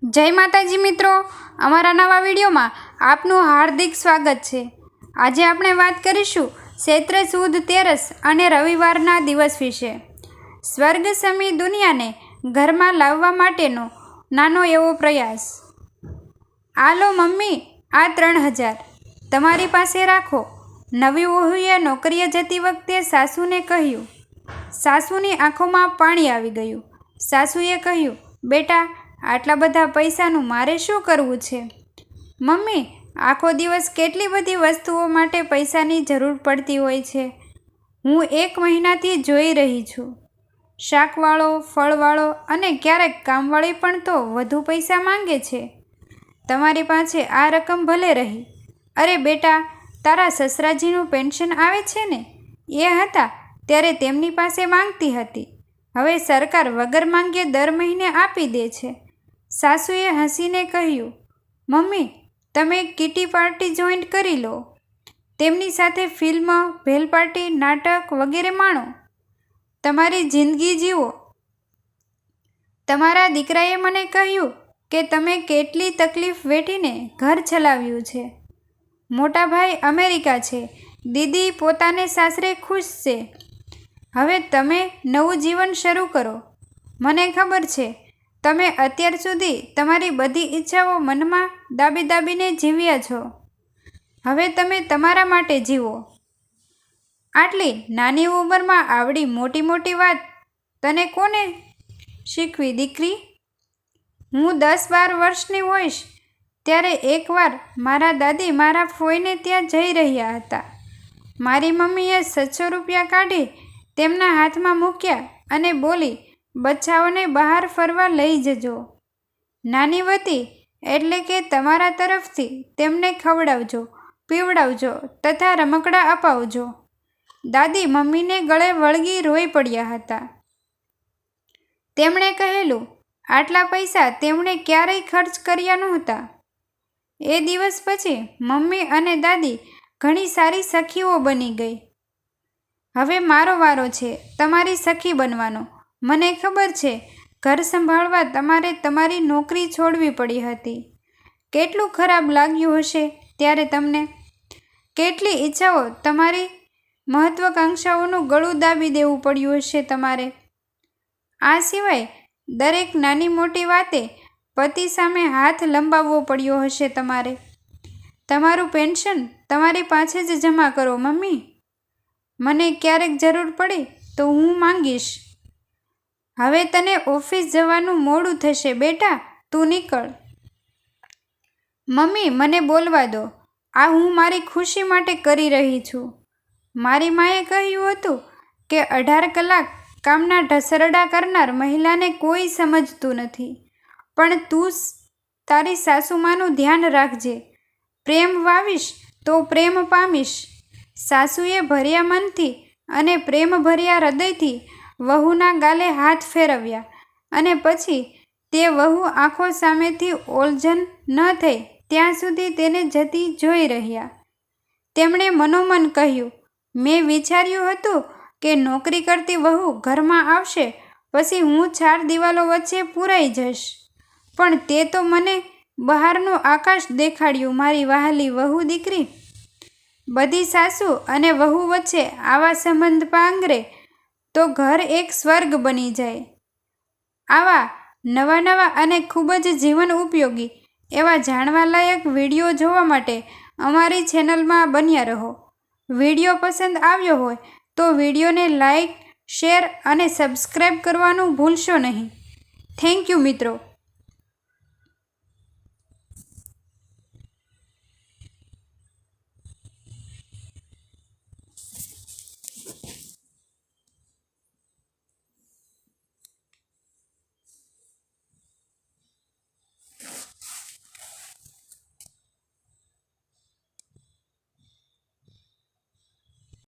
जय माताजी मित्रों, अमरा नवा विडियो में आपनु हार्दिक स्वागत है। आज आपणे बात करीशुं चैत्र सुद 13 अने रविवारना दिवस विषे। स्वर्ग समी दुनिया ने घर में लाववा माटेनो नानो एवो प्रयास। आलो मम्मी, आ 3000 तमारी पासे राखो। नवी वहुए नौकरीए जती वखते सासुने कह्युं। सासुनी आँखों में पाणी आवी गयुं। सासुए कह्युं, बेटा आटला बधा पैसानुं मारे शुं करवुं छे? मम्मी, आखो दिवस केटली बधी वस्तुओं माटे पैसानी जरूर पड़ती होय छे। हूँ 1 महीनाथी जोई रही छूं। शाकवाळो, फळवाळो अने क्यारेक कामवाળી पण तो वधु पैसा मांगे छे। तमारी पासे आ रकम भले रही। अरे बेटा, तारा ससराजीनुं पेन्शन आवे छे ने, ए हता त्यारे तेमनी पासे मांगती हती। हवे सरकार वगर मांगे दर महीने आपी दे छे। सासुए हसीने कह्युं, मम्मी तमे किटी पार्टी जोइंट करी लो। तेमनी साथे फिल्म, भेल पार्टी, नाटक वगैरे माणो। तमारी जिंदगी जीवो। तमारा दीकराए मने कह्युं के तमे केटली तकलीफ वेठीने घर चलाव्युं छे। मोटा भाई अमेरिका छे, दीदी पोताने सासरे खुश छे। हवे तमे नवुं जीवन शरू करो। मने खबर छे तमे अत्यार सुधी तमारी बधी इच्छाओ मनमा दाबी दाबीने जीव्या छो। हवे तमे तमारा माटे जीवो। आटली नानी उंमरमां आवडी मोटी मोटी वात तने कोने शीखवी दीकरी? हूँ 10-12 वर्षनी होईश त्यारे एक वार मारा दादी मारा फोईने त्यां जई रह्या हता। मारी मम्मीए 700 रूपिया काढी तेमना हाथमां मूक्या अने बोली, बच्चाओने बहार फरवा लई जजो। नानी वती एटले के तमारा तरफथी तेमने खवडावजो, पीवडावजो तथा रमकड़ा अपावजो। दादी मम्मीने गळे वळगी रोई पड्या हता। तेमणे कहेलुं, आटला पैसा तेमणे क्यारेय खर्च कर्या नहोता। ए दिवस पछी मम्मी अने दादी घणी सारी सखीओ बनी गई। हवे मारो वारो छे तमारी सखी बनवानो। मने खबर छे घर संभाळवा तमारे तमारी नौकरी छोड़वी पड़ी हती। केटलुं खराब लाग्युं हशे त्यारे तमने। केटली इच्छाओ तमारी महत्वाकांक्षाओनुं गळुं दाबी देवुं पड्युं हशे तमारे। आ सिवाय दरेक नानी मोटी वाते पति सामे हाथ लंबाववो पड्यो हशे तमारे। तमारुं पेन्शन तमारी पासे ज जमा करो मम्मी। मने क्यारेक जरूर पड़े तो हूँ मांगीश। हवे तने ऑफिस जवानुं मोडुं थशे बेटा, तू निकळ। मम्मी मने बोलवा दो। आ हूँ मारी खुशी माटे करी रही छूं। मारी माए कह्युं हतुं के 18 कलाक कामना ढसरडा करनार महिलाने कोई समजतुं नथी। पण तू तारी सासुमानुं ध्यान राखजे। प्रेम वावीश तो प्रेम पामीश। सासुए भर्या मनथी अने प्रेम भर्या हृदयथी वहुना गाले हाथ फेरव्या अने पछी ते वहु आँखो सामेथी ओलझन न थई त्यां सुधी तेने जती जोई रह्या। तेमणे मनोमन कह्युं, मैं विचार्युं हतुं के नौकरी करती वहु घरमां आवशे पछी हूँ 4 दिवालो वच्चे पूराई जईश। पण ते तो मने बहारनुं आकाश देखाड्युं मारी वहाली वहु दीकरी। बधी सासु अने वहु वच्चे आवा संबंध पांगरे तो घर एक स्वर्ग बनी जाए। आवा नवा नवा अने खूब ज जीवन उपयोगी एवा जाणवालायक विडियो जोवा माटे अमारी चेनल में बन्या रहो। विडियो पसंद आव्यो होय तो विडियो ने लाइक, शेर अने सब्सक्राइब करवानुं भूलशो नहीं। थैंक यू मित्रों।